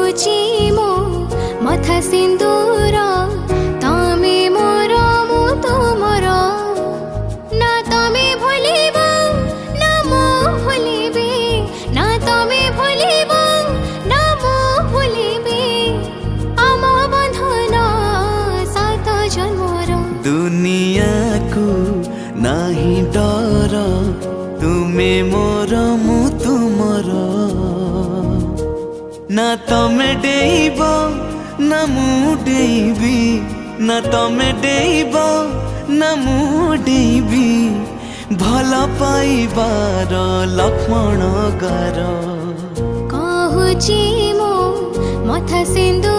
कहूची मो मथा सिंदूर तमे मोर मु तुमर ना तमे भूलिब ना मु भूलिबी ना तमे भूलिब ना मु भूलिबी आम बंधन सात जन्मर दुनिया को नाही डर तुमे मोर मु तुमर ना तमे डेइब ना मु डेइबी ना तमे डेइब ना मु डेइबी भल पाइबार लक्ष्मण गार कहूची मो मथा सिंदूर